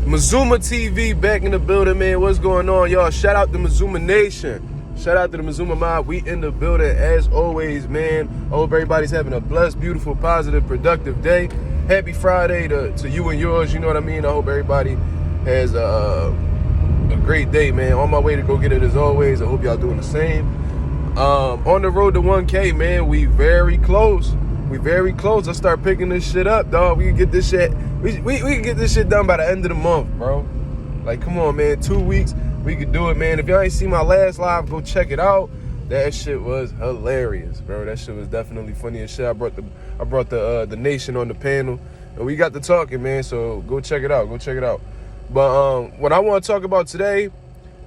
Mazuma TV back in the building, man. What's going on, y'all? Shout out to Mazuma Nation. Shout out to the Mazuma Mob. We in the building as always, man. I hope everybody's having a blessed, beautiful, positive, productive day. Happy Friday to you and yours. You know what I mean? I hope everybody has a great day, man. On my way to go get it as always. I hope y'all doing the same. On the road to 1K, man. We very close. Let's start picking this shit up, dog. We can get this shit. We can get this shit done by the end of the month, bro. Like, come on, man. 2 weeks, we could do it, man. If y'all ain't seen my last live, go check it out. That shit was hilarious, bro. That shit was definitely funny as shit. I brought the nation on the panel, and we got to talking, man. So go check it out. But what I want to talk about today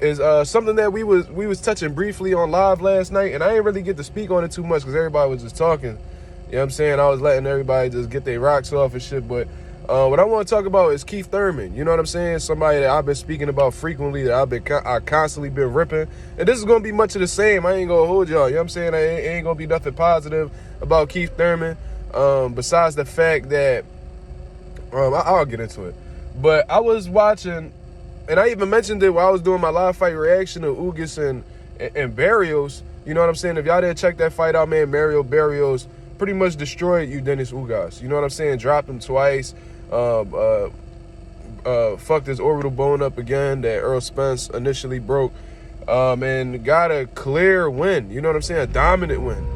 is something that we was touching briefly on live last night, and I didn't really get to speak on it too much because everybody was just talking. You know what I'm saying? I was letting everybody just get their rocks off and shit. But what I want to talk about is Keith Thurman. You know what I'm saying? Somebody that I've been speaking about frequently, that I constantly been ripping. And this is going to be much of the same. I ain't going to hold y'all. You know what I'm saying? It ain't going to be nothing positive about Keith Thurman. Besides the fact that, I'll get into it. But I was watching, and I even mentioned it while I was doing my live fight reaction to Ugas and Barrios. You know what I'm saying? If y'all didn't check that fight out, man, Mario Barrios pretty much destroyed Yordenis Ugas. You know what I'm saying? Dropped him twice. Fucked his orbital bone up again that Earl Spence initially broke. And got a clear win. You know what I'm saying? A dominant win.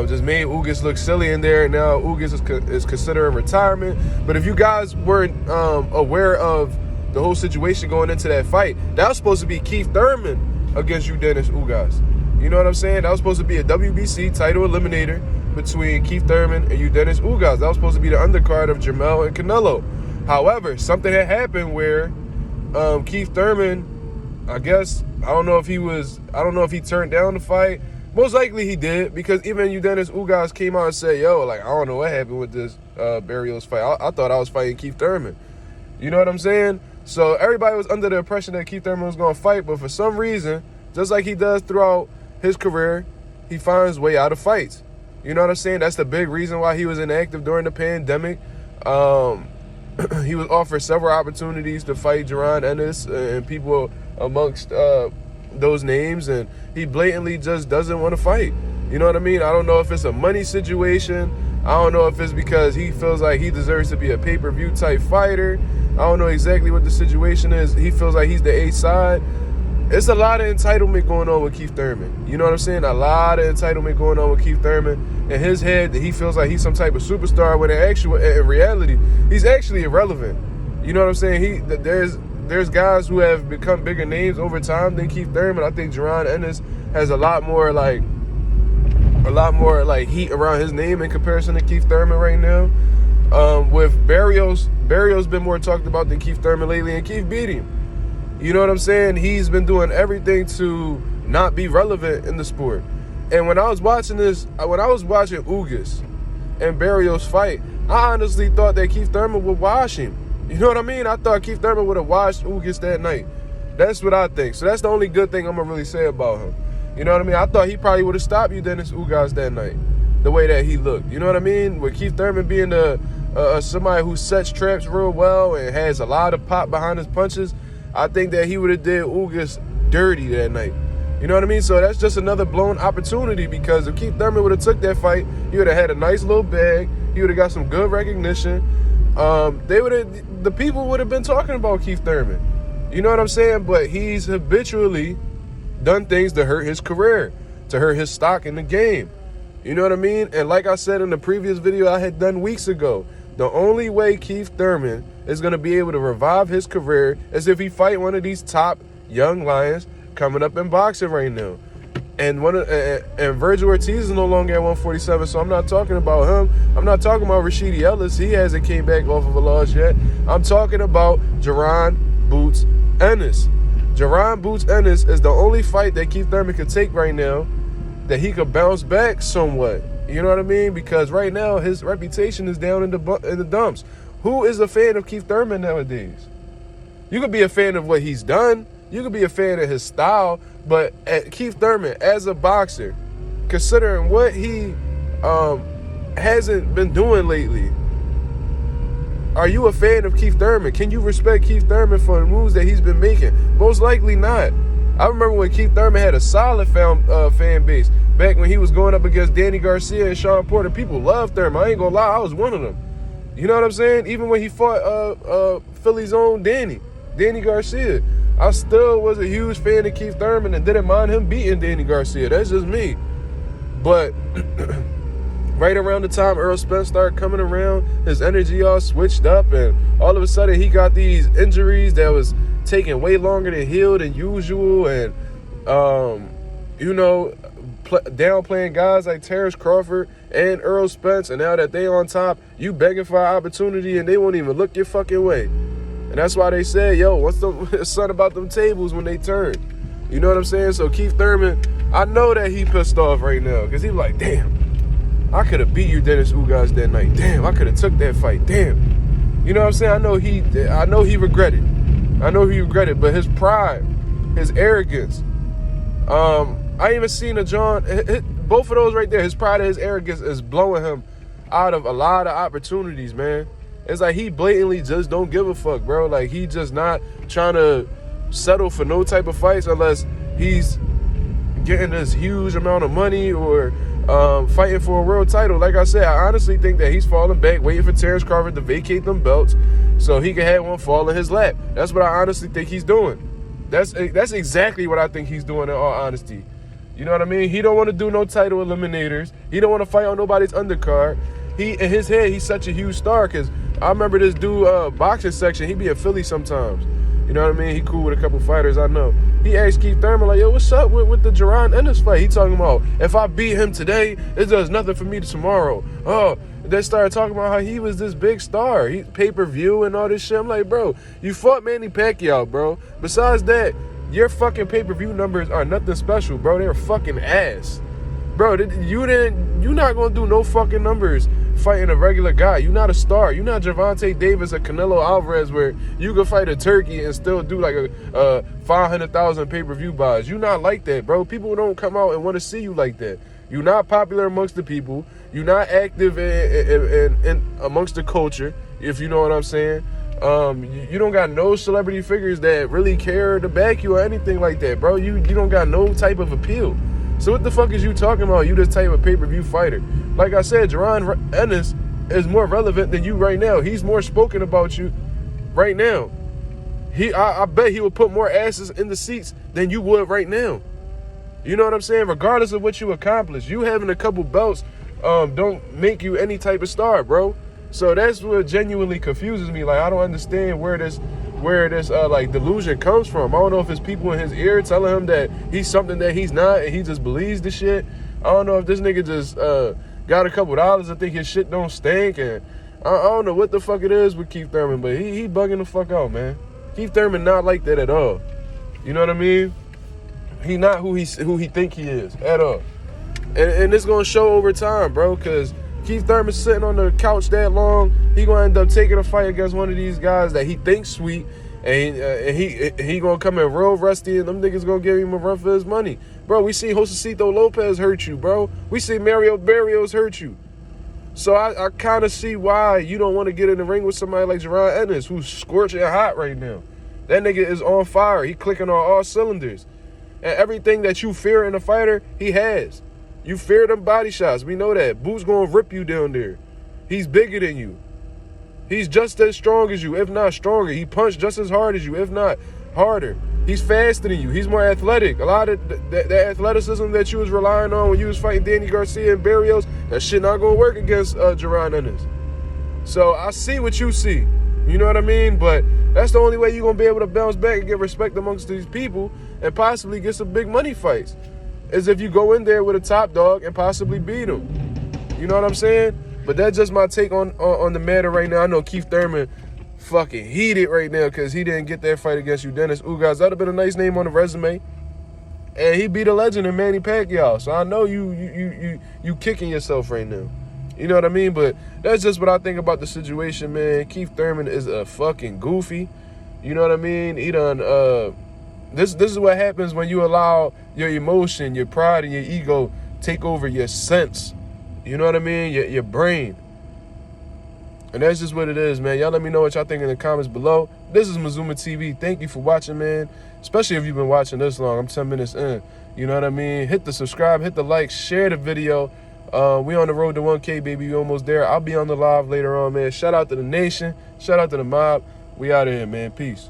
Just made Ugas look silly in there. Now Ugas is considering retirement. But if you guys weren't aware of the whole situation going into that fight, that was supposed to be Keith Thurman against Yordenis Ugas. You know what I'm saying? That was supposed to be a WBC title eliminator between Keith Thurman and Yordenis Ugas. That was supposed to be the undercard of Jamel and Canelo. However, something had happened where Keith Thurman, I don't know if he turned down the fight. Most likely he did, because even Yordenis Ugas came out and said, yo, like, I don't know what happened with this Barrios fight. I thought I was fighting Keith Thurman. You know what I'm saying? So everybody was under the impression that Keith Thurman was going to fight, but for some reason, just like he does throughout his career, he finds way out of fights. You know what I'm saying? That's the big reason why he was inactive during the pandemic. He was offered several opportunities to fight Yordenis and people amongst those names, and he blatantly just doesn't want to fight. You know what I mean? I don't know if it's a money situation. I don't know if it's because he feels like he deserves to be a pay-per-view type fighter. I don't know exactly what the situation is. He feels like he's the A side. It's a lot of entitlement going on with Keith Thurman. You know what I'm saying? A lot of entitlement going on with Keith Thurman. In his head, that he feels like he's some type of superstar, when in reality, he's actually irrelevant. You know what I'm saying? There's guys who have become bigger names over time than Keith Thurman. I think Yordenis has a lot more heat around his name in comparison to Keith Thurman right now. With Barrios been more talked about than Keith Thurman lately, and Keith beat him. You know what I'm saying? He's been doing everything to not be relevant in the sport. And when I was watching Ugas and Barrios fight, I honestly thought that Keith Thurman would wash him. You know what I mean? I thought Keith Thurman would have washed Ugas that night. That's what I think. So that's the only good thing I'm going to really say about him. You know what I mean? I thought he probably would have stopped Yordenis Ugas that night, the way that he looked. You know what I mean? With Keith Thurman being somebody who sets traps real well and has a lot of pop behind his punches, I think that he would have did Ugas dirty that night. You know what I mean? So that's just another blown opportunity, because if Keith Thurman would have took that fight, he would have had a nice little bag. He would have got some good recognition. The people would have been talking about Keith Thurman. You know what I'm saying? But he's habitually done things to hurt his career, to hurt his stock in the game. You know what I mean? And like I said in the previous video I had done weeks ago, the only way Keith Thurman is going to be able to revive his career is if he fight one of these top young lions coming up in boxing right now. And Virgil Ortiz is no longer at 147, so I'm not talking about him. I'm not talking about Rashidi Ellis. He hasn't came back off of a loss yet. I'm talking about Jaron Boots Ennis. Jaron Boots Ennis is the only fight that Keith Thurman could take right now that he could bounce back somewhat. You know what I mean? Because right now his reputation is down in the dumps. Who is a fan of Keith Thurman nowadays? You could be a fan of what he's done. You could be a fan of his style, but Keith Thurman as a boxer, considering what he hasn't been doing lately, Are you a fan of Keith Thurman? Can you respect Keith Thurman for the moves that he's been making? Most likely not. I remember when Keith Thurman had a solid fan base back when he was going up against Danny Garcia and Sean Porter. People loved Thurman. I ain't gonna lie, I was one of them. You know what I'm saying? Even when he fought Philly's own Danny Garcia, I still was a huge fan of Keith Thurman and didn't mind him beating Danny Garcia. That's just me. But right around the time Earl Spence started coming around, his energy all switched up, and all of a sudden he got these injuries that was taking way longer to heal than usual, and downplaying guys like Terrence Crawford and Earl Spence, and now that they on top, you begging for an opportunity and they won't even look your fucking way. And that's why they say, yo, what's the son about them tables when they turn? You know what I'm saying? So Keith Thurman, I know that he pissed off right now, because he's like, damn, I could have beat Yordenis Ugas that night. Damn, I could have took that fight. Damn. You know what I'm saying? I know he regretted. But his pride, his arrogance, I even seen both of those right there, his pride and his arrogance is blowing him out of a lot of opportunities, man. It's like he blatantly just don't give a fuck, bro. Like, he just not trying to settle for no type of fights unless he's getting this huge amount of money or fighting for a world title. Like I said, I honestly think that he's falling back, waiting for Terrence Crawford to vacate them belts so he can have one fall in his lap. That's what I honestly think he's doing. That's exactly what I think he's doing, in all honesty. You know what I mean? He don't want to do no title eliminators. He don't want to fight on nobody's undercard. In his head, he's such a huge star, because I remember this dude, boxing section, he be in Philly sometimes. You know what I mean? He cool with a couple fighters, I know. He asked Keith Thurman, like, yo, what's up with the Yordenis fight? He talking about, if I beat him today, it does nothing for me tomorrow. Oh, they started talking about how he was this big star. He pay-per-view and all this shit. I'm like, bro, you fought Manny Pacquiao, bro. Besides that, your fucking pay-per-view numbers are nothing special, bro. They're fucking ass. Bro, you not gonna do no fucking numbers fighting a regular guy. You not a star. You not Gervonta Davis or Canelo Alvarez, where you can fight a turkey and still do like a 500,000 pay-per-view buys. You not like that, bro. People don't come out and want to see you like that. You not popular amongst the people. You not active in amongst the culture, if you know what I'm saying. You don't got no celebrity figures that really care to back you or anything like that, bro. You don't got no type of appeal. So what the fuck is you talking about? You this type of pay-per-view fighter. Like I said, Yordenis is more relevant than you right now. He's more spoken about you right now. I bet he would put more asses in the seats than you would right now. You know what I'm saying? Regardless of what you accomplish, you having a couple belts don't make you any type of star, bro. So that's what genuinely confuses me. Like, I don't understand where this like delusion comes from. I don't know if it's people in his ear telling him that he's something that he's not and he just believes the shit. I don't know if this nigga just got a couple dollars and think his shit don't stink, and I don't know what the fuck it is with Keith Thurman, but he bugging the fuck out, man. Keith Thurman not like that at all. You know what I mean? He not who he think he is at all. And it's gonna show over time, bro, because Keith Thurman's sitting on the couch that long, he gonna end up taking a fight against one of these guys that he thinks sweet, and he gonna come in real rusty, and them niggas gonna give him a run for his money. Bro, we see Josecito Lopez hurt you, bro. We see Mario Barrios hurt you. So I kind of see why you don't want to get in the ring with somebody like Yordenis, who's scorching hot right now. That nigga is on fire. He clicking on all cylinders. And everything that you fear in a fighter, he has. You fear them body shots. We know that. Boots gonna rip you down there. He's bigger than you. He's just as strong as you, if not stronger. He punched just as hard as you, if not harder. He's faster than you. He's more athletic. A lot of that athleticism that you was relying on when you was fighting Danny Garcia and Barrios, that shit not gonna work against Yordenis. So I see what you see. You know what I mean? But that's the only way you're gonna be able to bounce back and get respect amongst these people and possibly get some big money fights, is if you go in there with a top dog and possibly beat him. You know what I'm saying? But that's just my take on the matter right now. I know Keith Thurman fucking heated right now because he didn't get that fight against Yordenis Ugas. That'd have been a nice name on the resume. And he beat a legend in Manny Pacquiao. So I know you kicking yourself right now. You know what I mean? But that's just what I think about the situation, man. Keith Thurman is a fucking goofy. You know what I mean? He done this is what happens when you allow your emotion, your pride, and your ego take over your sense. You know what I mean? Your brain. And that's just what it is, man. Y'all let me know what y'all think in the comments below. This is Mazuma TV. Thank you for watching, man. Especially if you've been watching this long. I'm 10 minutes in. You know what I mean? Hit the subscribe, hit the like, share the video. We on the road to 1K, baby. We almost there. I'll be on the live later on, man. Shout out to the nation. Shout out to the mob. We out of here, man. Peace.